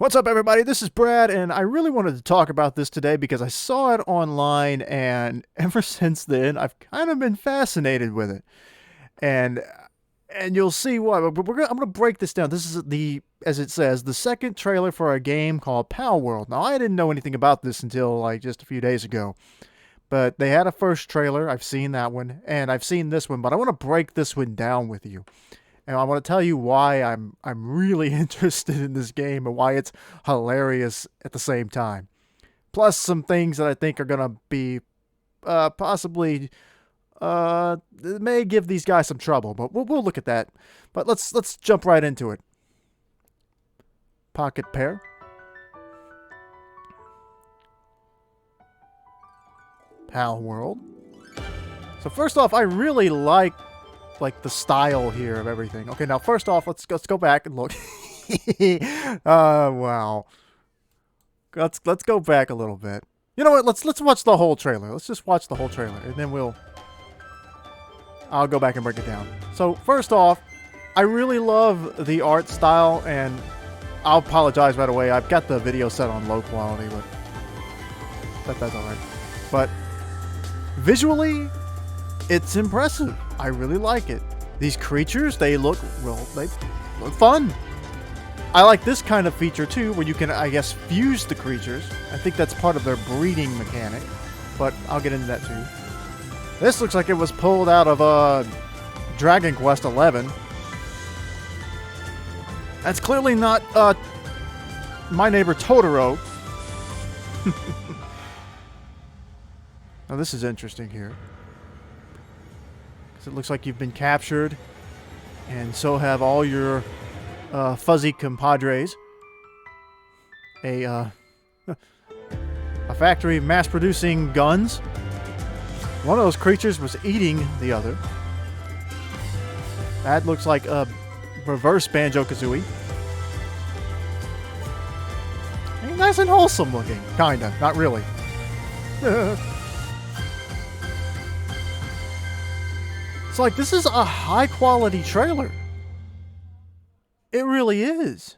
What's up, everybody? This is Brad, and I really wanted to talk about this today because I saw it online, and ever since then, I've kind of been fascinated with it. And you'll see why. But I'm going to break this down. This is as it says, the second trailer for a game called Palworld. Now, I didn't know anything about this until like just a few days ago, but they had a first trailer. I've seen that one, and I've seen this one, but I want to break this one down with you. And I want to tell you why I'm really interested in this game and why it's hilarious at the same time. Plus some things that I think are gonna be possibly it may give these guys some trouble, but we'll look at that. But let's jump right into it. Pocket pair. Palworld. So first off, I really like the style here of everything. Okay, now first off, let's go back and look. Wow. Let's go back a little bit. You know what? Let's watch the whole trailer. Let's just watch the whole trailer, and then I'll go back and break it down. So first off, I really love the art style, and I'll apologize right away. I've got the video set on low quality, but that's all right. But visually, it's impressive. I really like it. These creatures, they look fun. I like this kind of feature too, where you can, I guess, fuse the creatures. I think that's part of their breeding mechanic, but I'll get into that too. This looks like it was pulled out of Dragon Quest XI. That's clearly not My Neighbor Totoro. Now this is interesting here. It looks like you've been captured, and so have all your fuzzy compadres. A factory mass-producing guns. One of those creatures was eating the other. That looks like a reverse Banjo-Kazooie. Nice and wholesome looking, kinda, not really. It's like, this is a high-quality trailer. It really is.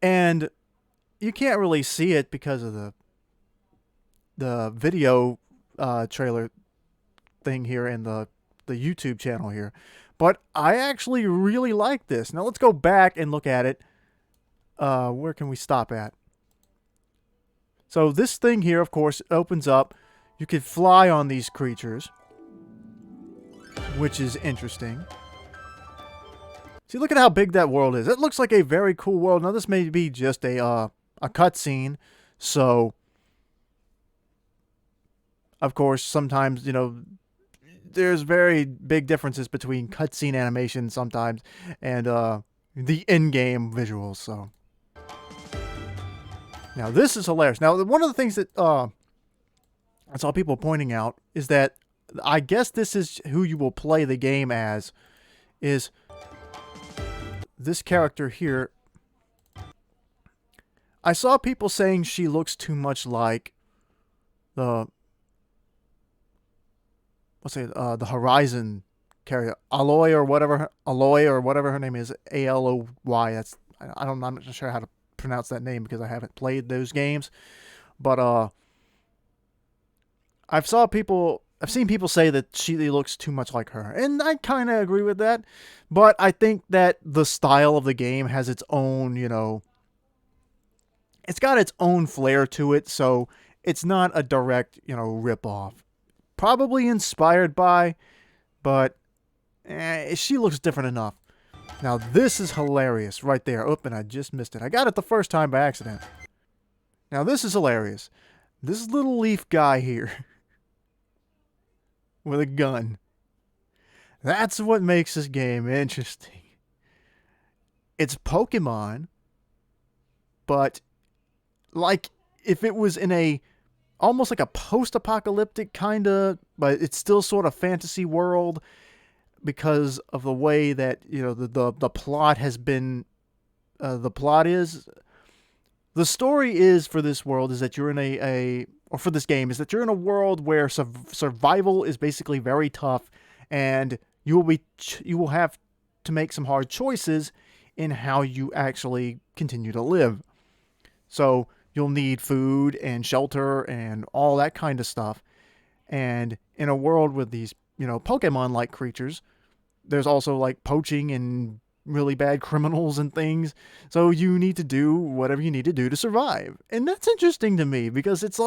And you can't really see it because of the video trailer thing here in the YouTube channel here. But I actually really like this. Now let's go back and look at it. Where can we stop at? So this thing here, of course, opens up. You could fly on these creatures, which is interesting. See, look at how big that world is. It looks like a very cool world. Now, this may be just a cutscene, so of course, sometimes, you know, there's very big differences between cutscene animation sometimes and the in-game visuals. So now this is hilarious. Now, one of the things that I saw people pointing out is that I guess this is who you will play the game as, is this character here. I saw people saying she looks too much like the the Horizon character, Aloy or whatever her name is, Aloy. I'm not sure how to pronounce that name because I haven't played those games, but I've seen people say that she looks too much like her, and I kind of agree with that. But I think that the style of the game has its own, you know, it's got its own flair to it, so it's not a direct, you know, rip-off. Probably inspired by, but she looks different enough. Now this is hilarious right there. Oh, and I just missed it. I got it the first time by accident. Now this is hilarious. This little leaf guy here with a gun. That's what makes this game interesting. It's Pokemon, but like if it was in a almost like a post-apocalyptic kind of, but it's still sort of fantasy world because of the way that, you know, the plot has been. The story is for this world is that you're in or for this game, is that you're in a world where survival is basically very tough, and you will have to make some hard choices in how you actually continue to live. So you'll need food and shelter and all that kind of stuff. And in a world with these, Pokemon like creatures, there's also like poaching and really bad criminals and things. So you need to do whatever you need to do to survive. And that's interesting to me because it's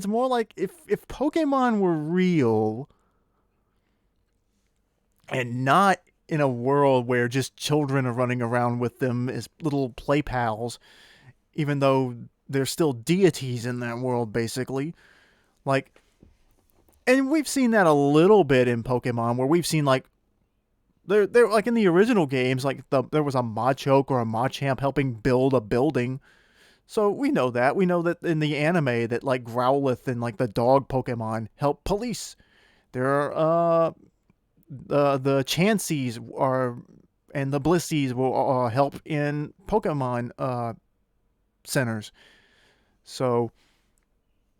more like if Pokemon were real and not in a world where just children are running around with them as little play pals, even though they're still deities in that world, basically. Like, and we've seen that a little bit in Pokemon, where we've seen like they're like in the original games, like there was a Machoke or a Machamp helping build a building. So we know that. We know that in the anime that like Growlithe and like the dog Pokemon help police. There are the Chanseys are and the Blissies will help in Pokemon centers. So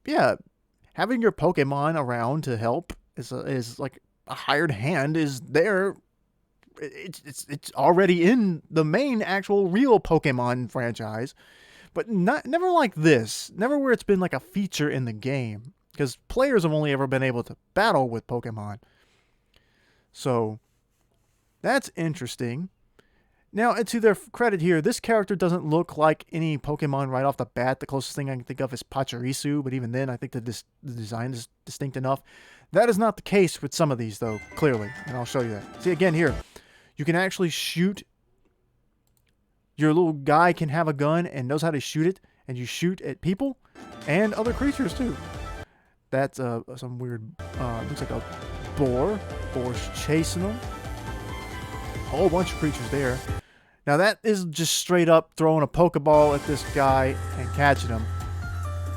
yeah, having your Pokemon around to help is like a hired hand is there. It's already in the main actual real Pokemon franchise, but never like this. Never where it's been like a feature in the game, because players have only ever been able to battle with Pokemon. So that's interesting. Now, and to their credit here, this character doesn't look like any Pokemon right off the bat. The closest thing I can think of is Pachirisu, but even then, I think the design is distinct enough. That is not the case with some of these, though, clearly, and I'll show you that. See, again, here, you can actually shoot. Your little guy can have a gun and knows how to shoot it, and you shoot at people and other creatures, too. That's some weird, looks like a boar. Boar's chasing them. A whole bunch of creatures there. Now that is just straight up throwing a Pokeball at this guy and catching him,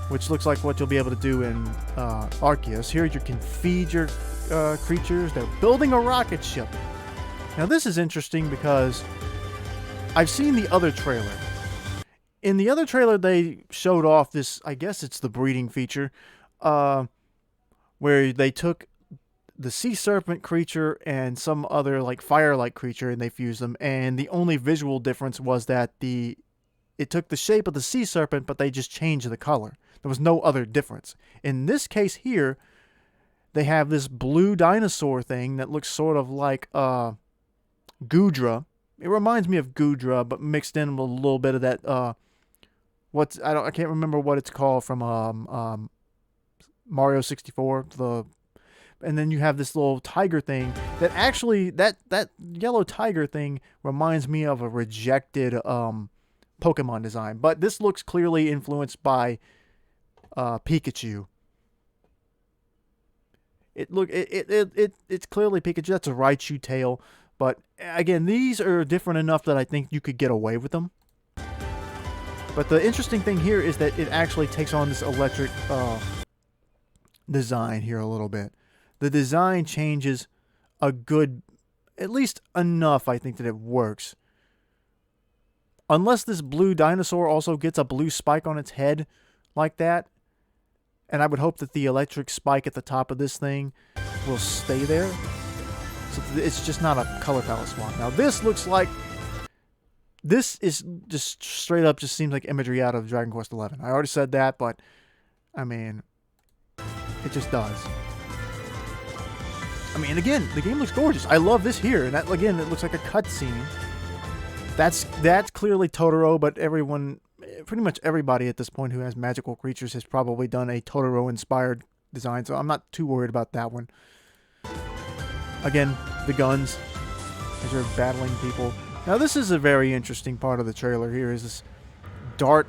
which looks like what you'll be able to do in Arceus. Here you can feed your creatures. They're building a rocket ship. Now this is interesting because I've seen the other trailer. In the other trailer they showed off this, I guess it's the breeding feature, where they took the sea serpent creature and some other like fire-like creature and they fused them, and the only visual difference was that it took the shape of the sea serpent, but they just changed the color. There was no other difference. In this case here, they have this blue dinosaur thing that looks sort of like Goodra. It reminds me of Goodra, but mixed in with a little bit of that I can't remember what it's called from Mario 64, and then you have this little tiger thing that actually, that yellow tiger thing reminds me of a rejected Pokemon design. But this looks clearly influenced by Pikachu. It's clearly Pikachu. That's a Raichu tail. But again, these are different enough that I think you could get away with them. But the interesting thing here is that it actually takes on this electric design here a little bit. The design changes a good, at least enough, I think, that it works. Unless this blue dinosaur also gets a blue spike on its head like that. And I would hope that the electric spike at the top of this thing will stay there. So it's just not a color palette swap. Now this looks like, this is just straight up just seems like imagery out of Dragon Quest XI. I already said that, but I mean, it just does. I mean, again, the game looks gorgeous. I love this here. And that, again, it looks like a cutscene. That's clearly Totoro, but pretty much everybody at this point who has magical creatures has probably done a Totoro-inspired design, so I'm not too worried about that one. Again, the guns, as you're battling people. Now, this is a very interesting part of the trailer here, is this dark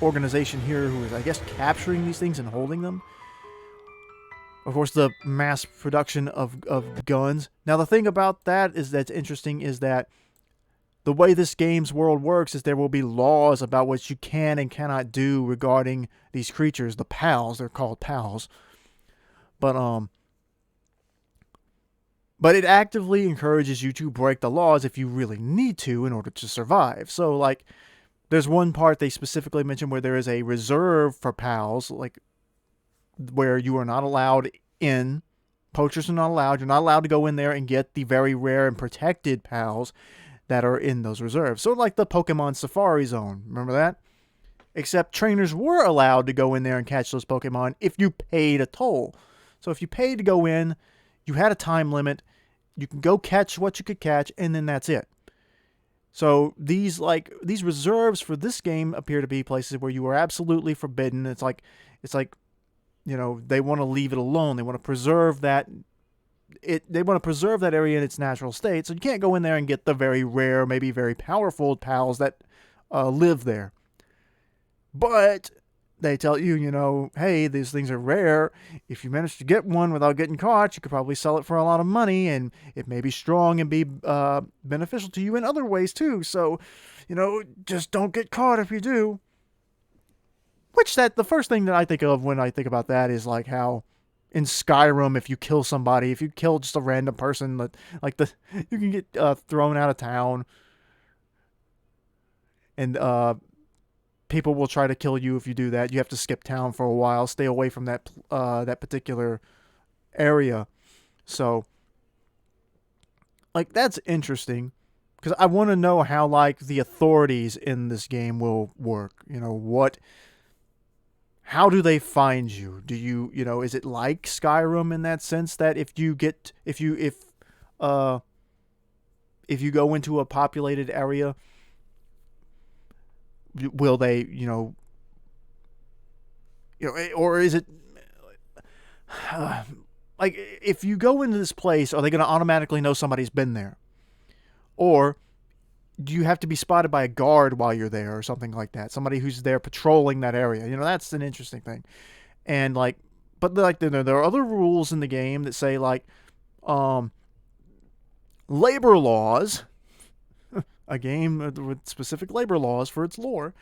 organization here who is, I guess, capturing these things and holding them. Of course, the mass production of guns. Now, the thing about that is that's interesting is that the way this game's world works is there will be laws about what you can and cannot do regarding these creatures. The pals, they're called pals. But it actively encourages you to break the laws if you really need to in order to survive. So, like, there's one part they specifically mention where there is a reserve for pals, like, where you are not allowed in Poachers are not allowed. You're not allowed to go in there and get the very rare and protected pals that are in those reserves. So like the Pokemon Safari Zone. Remember that? Except trainers were allowed to go in there and catch those Pokemon if you paid a toll. So if you paid to go in, you had a time limit. You can go catch what you could catch, and then that's it. So these reserves for this game appear to be places where you are absolutely forbidden. It's like they want to leave it alone. They want to preserve that. They want to preserve that area in its natural state. So you can't go in there and get the very rare, maybe very powerful pals that live there. But they tell you, hey, these things are rare. If you manage to get one without getting caught, you could probably sell it for a lot of money, and it may be strong and be beneficial to you in other ways too. So, just don't get caught if you do. The first thing that I think of when I think about that is like how in Skyrim, if you kill just a random person, you can get thrown out of town, and people will try to kill you if you do that. You have to skip town for a while, stay away from that particular area. So, that's interesting because I want to know how the authorities in this game will work. How do they find you? Do you, is it like Skyrim in that sense that if you go into a populated area, will they, or is it if you go into this place, are they going to automatically know somebody's been there? Or do you have to be spotted by a guard while you're there or something like that? Somebody who's there patrolling that area. That's an interesting thing. And but there are other rules in the game that say labor laws, a game with specific labor laws for its lore,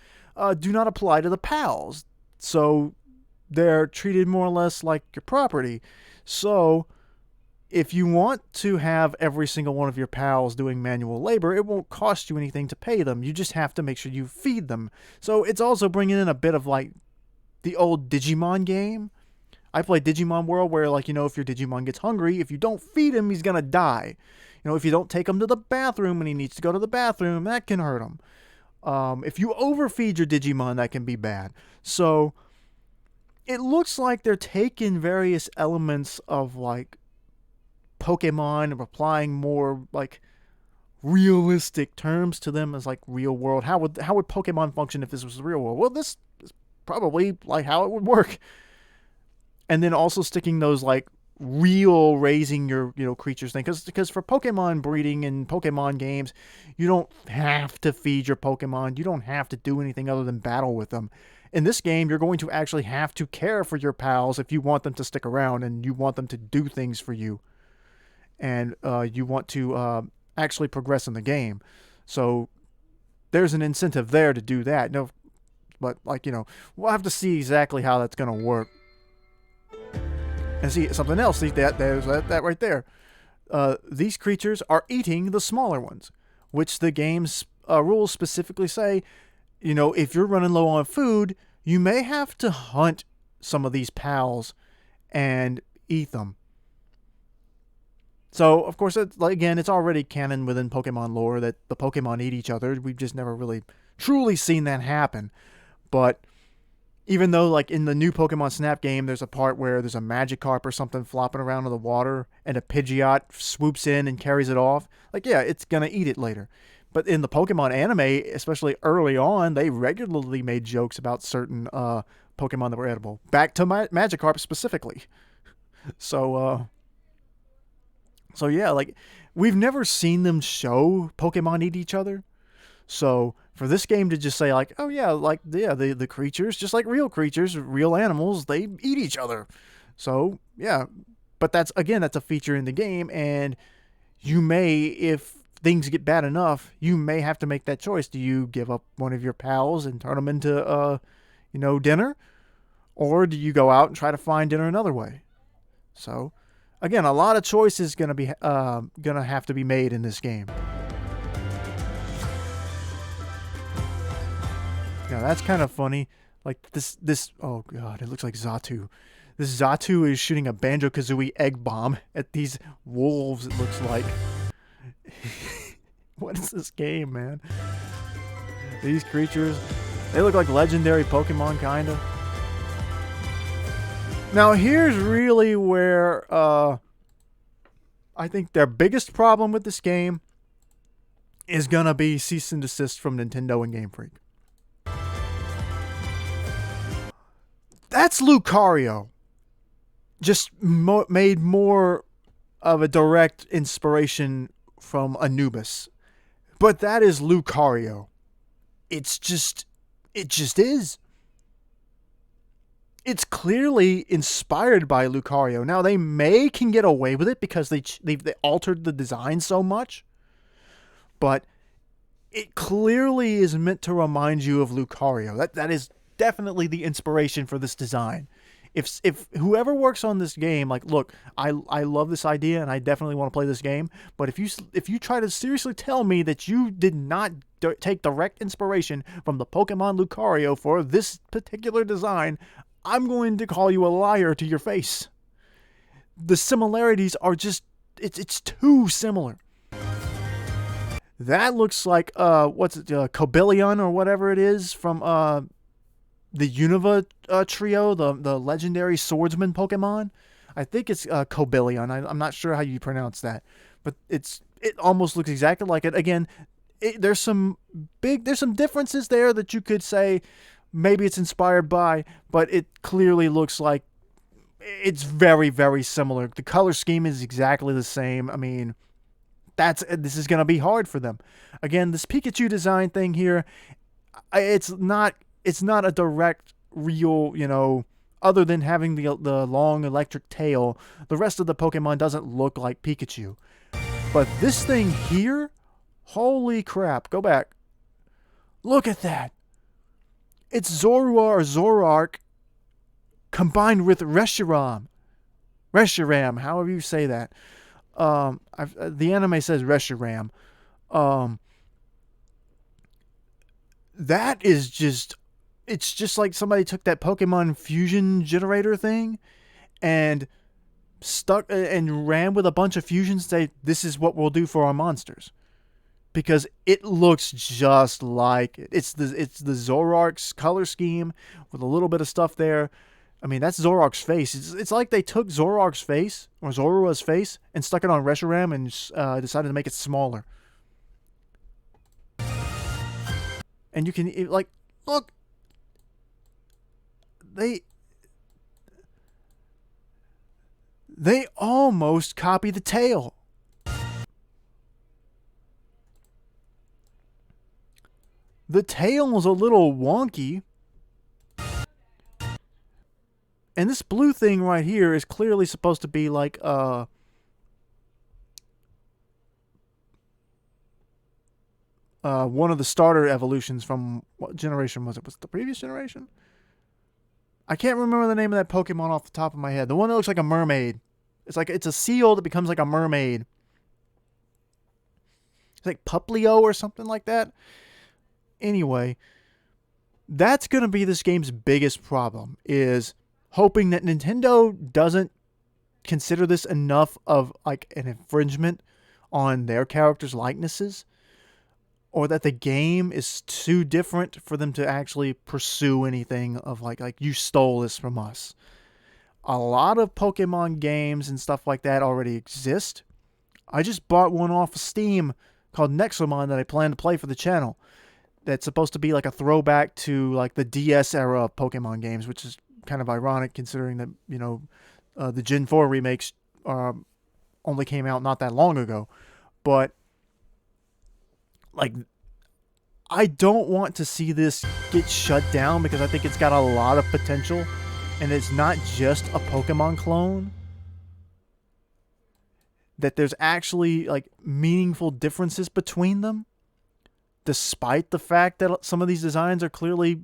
do not apply to the pals. So they're treated more or less like your property. So if you want to have every single one of your pals doing manual labor, it won't cost you anything to pay them. You just have to make sure you feed them. So it's also bringing in a bit of the old Digimon game. I played Digimon World where if your Digimon gets hungry, if you don't feed him, he's going to die. If you don't take him to the bathroom and he needs to go to the bathroom, that can hurt him. If you overfeed your Digimon, that can be bad. So it looks like they're taking various elements of Pokemon and applying more realistic terms to them as real world. How would Pokemon function if this was the real world? Well, this is probably how it would work. And then also sticking those real raising your creatures thing, because for Pokemon breeding and Pokemon games, you don't have to feed your Pokemon. You don't have to do anything other than battle with them. In this game, you're going to actually have to care for your pals if you want them to stick around and you want them to do things for you. And you want to actually progress in the game. So there's an incentive there to do that. No, but we'll have to see exactly how that's going to work. And see something else. See there's that right there. These creatures are eating the smaller ones, which the game's rules specifically say. If you're running low on food, you may have to hunt some of these pals and eat them. So, of course, it's already canon within Pokemon lore that the Pokemon eat each other. We've just never really truly seen that happen. But even though, in the new Pokemon Snap game, there's a part where there's a Magikarp or something flopping around in the water, and a Pidgeot swoops in and carries it off. It's going to eat it later. But in the Pokemon anime, especially early on, they regularly made jokes about certain Pokemon that were edible. Back to Magikarp specifically. So yeah, we've never seen them show Pokemon eat each other. So for this game to just say the creatures, just like real creatures, real animals, they eat each other. So yeah, but that's a feature in the game, and you may, if things get bad enough, you may have to make that choice. Do you give up one of your pals and turn them into dinner, or do you go out and try to find dinner another way? So again, a lot of choices gonna have to be made in this game. Now that's kind of funny. This oh god, it looks like Xatu. This Zatu is shooting a Banjo-Kazooie egg bomb at these wolves, it looks like. What is this game, man? These creatures, they look like legendary Pokemon, kind of. Now, here's really where I think their biggest problem with this game is going to be cease and desist from Nintendo and Game Freak. That's Lucario. Just made more of a direct inspiration from Anubis. But that is Lucario. It just is. It's clearly inspired by Lucario. Now, they can get away with it because they altered the design so much. But it clearly is meant to remind you of Lucario. That is definitely the inspiration for this design. If whoever works on this game, like, look, I love this idea and I definitely want to play this game, but if you try to seriously tell me that you did not take direct inspiration from the Pokemon Lucario for this particular design, I'm going to call you a liar to your face. The similarities are just, it's too similar. That looks like Cobalion or whatever it is from the Unova trio, the legendary swordsman Pokemon. I think it's Cobalion. I'm not sure how you pronounce that, but it almost looks exactly like it. Again, there's some differences there that you could say maybe it's inspired by, but it clearly looks like it's very, very similar. The color scheme is exactly the same. I mean, this is going to be hard for them. Again, this Pikachu design thing here, it's not a direct, real, other than having the long electric tail, the rest of the Pokemon doesn't look like Pikachu. But this thing here, holy crap, go back. Look at that. It's Zorua or Zoroark combined with Reshiram. Reshiram, however you say that. The anime says Reshiram. That is just... It's just like somebody took that Pokemon fusion generator thing and stuck and ran with a bunch of fusions and say, this is what we'll do for our monsters. Because it looks just like it. It's the Zoroark's color scheme with a little bit of stuff there. I mean, that's Zoroark's face. It's like they took Zoroark's face, or Zorua's face, and stuck it on Reshiram and decided to make it smaller. And you can, like, look. They almost copy the tail. The tail is a little wonky. And this blue thing right here is clearly supposed to be like one of the starter evolutions from, what generation was it? Was it the previous generation? I can't remember the name of that Pokemon off the top of my head. The one that looks like a mermaid. It's a seal that becomes like a mermaid. It's like Puplio or something like that. Anyway, that's going to be this game's biggest problem, is hoping that Nintendo doesn't consider this enough of like an infringement on their characters' likenesses, or that the game is too different for them to actually pursue anything of like you stole this from us. A lot of Pokemon games and stuff like that already exist. I just bought one off of Steam called Nexomon that I plan to play for the channel. That's supposed to be like a throwback to like the DS era of Pokemon games, which is kind of ironic considering that, the Gen 4 remakes only came out not that long ago. But like, I don't want to see this get shut down because I think it's got a lot of potential, and it's not just a Pokemon clone. That there's actually like meaningful differences between them, despite the fact that some of these designs are clearly,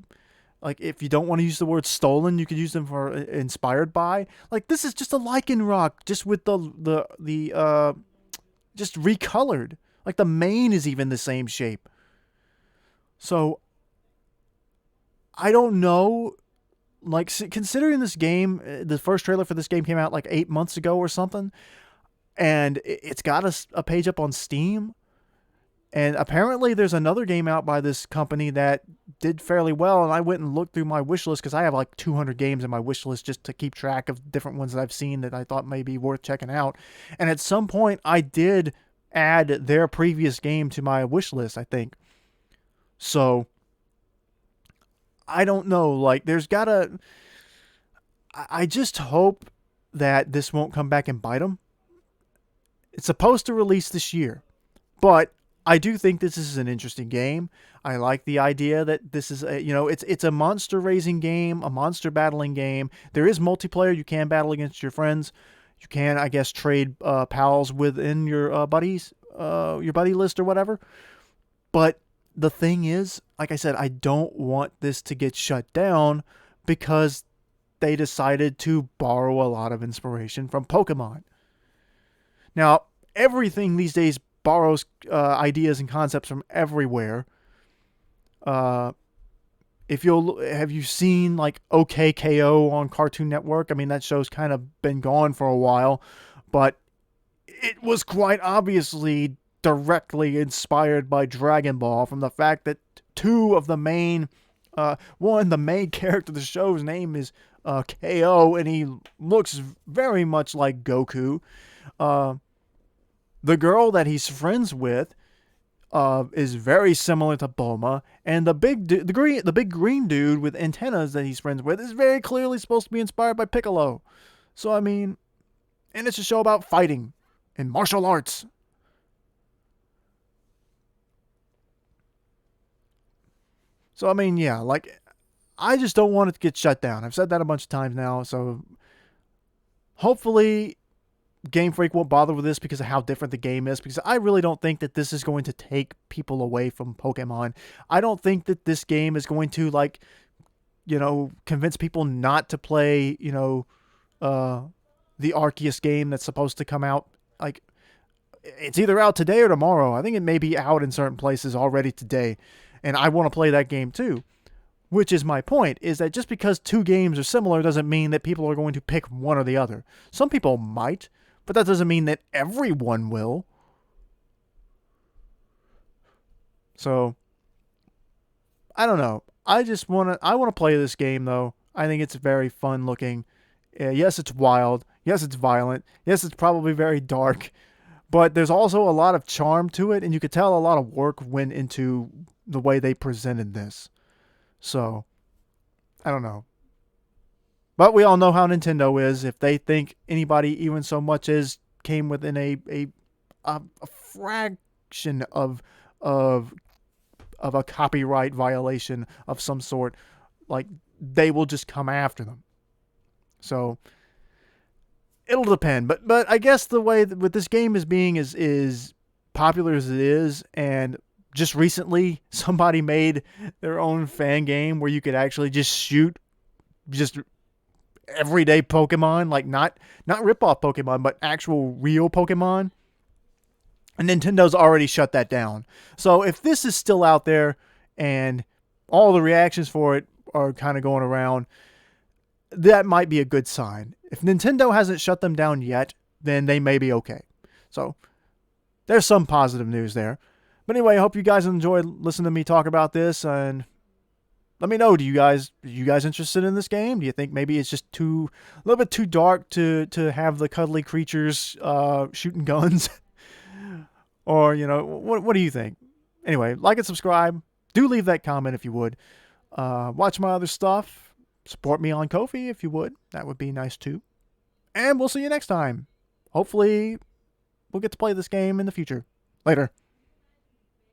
like, if you don't want to use the word stolen, you could use them for inspired by. Like, this is just a Lycanroc, just with the just recolored. Like, the mane is even the same shape. So, I don't know Like, considering this game, the first trailer for this game came out like 8 months ago or something, and it's got a page up on Steam. And apparently, there's another game out by this company that did fairly well. And I went and looked through my wish list because I have like 200 games in my wish list just to keep track of different ones that I've seen that I thought may be worth checking out. And at some point, I did add their previous game to my wish list, I think. So I don't know. Like, there's gotta. I just hope that this won't come back and bite them. It's supposed to release this year, but I do think this is an interesting game. I like the idea that this is it's a monster raising game, a monster battling game. There is multiplayer. You can battle against your friends. You can, I guess, trade pals within your buddies, your buddy list or whatever. But the thing is, like I said, I don't want this to get shut down because they decided to borrow a lot of inspiration from Pokemon. Now, everything these days borrows ideas and concepts from everywhere. If you'll have you seen like OKKO on Cartoon Network? I mean, that show's kind of been gone for a while, but it was quite obviously directly inspired by Dragon Ball from the fact that two of the main the main character of the show's name is KO, and he looks very much like Goku. The girl that he's friends with is very similar to Bulma, and the big green dude with antennas that he's friends with is very clearly supposed to be inspired by Piccolo. So I mean, and it's a show about fighting and martial arts. So I mean, yeah, like I just don't want it to get shut down. I've said that a bunch of times now, so hopefully Game Freak won't bother with this because of how different the game is, because I really don't think that this is going to take people away from Pokemon. I don't think that this game is going to, like, convince people not to play, the Arceus game that's supposed to come out. Like, it's either out today or tomorrow. I think it may be out in certain places already today, and I want to play that game too. Which is my point, is that just because two games are similar doesn't mean that people are going to pick one or the other. Some people might, but that doesn't mean that everyone will. So, I don't know. I want to play this game though. I think it's very fun looking. Yes, it's wild. Yes, it's violent. Yes, it's probably very dark. But there's also a lot of charm to it, and you could tell a lot of work went into the way they presented this. So, I don't know. But we all know how Nintendo is. If they think anybody even so much as came within a fraction of a copyright violation of some sort, like, they will just come after them. So it'll depend. But I guess the way that with this game is being is popular as it is, and just recently somebody made their own fan game where you could actually just shoot just everyday Pokemon, like not rip-off Pokemon, but actual real Pokemon. And Nintendo's already shut that down. So if this is still out there and all the reactions for it are kind of going around, that might be a good sign. If Nintendo hasn't shut them down yet, then they may be okay. So there's some positive news there. But anyway, I hope you guys enjoyed listening to me talk about this, and let me know. Are you guys interested in this game? Do you think maybe it's just a little bit too dark to have the cuddly creatures shooting guns? Or, what do you think? Anyway, like and subscribe. Do leave that comment if you would. Watch my other stuff. Support me on Ko-fi if you would. That would be nice too. And we'll see you next time. Hopefully, we'll get to play this game in the future. Later.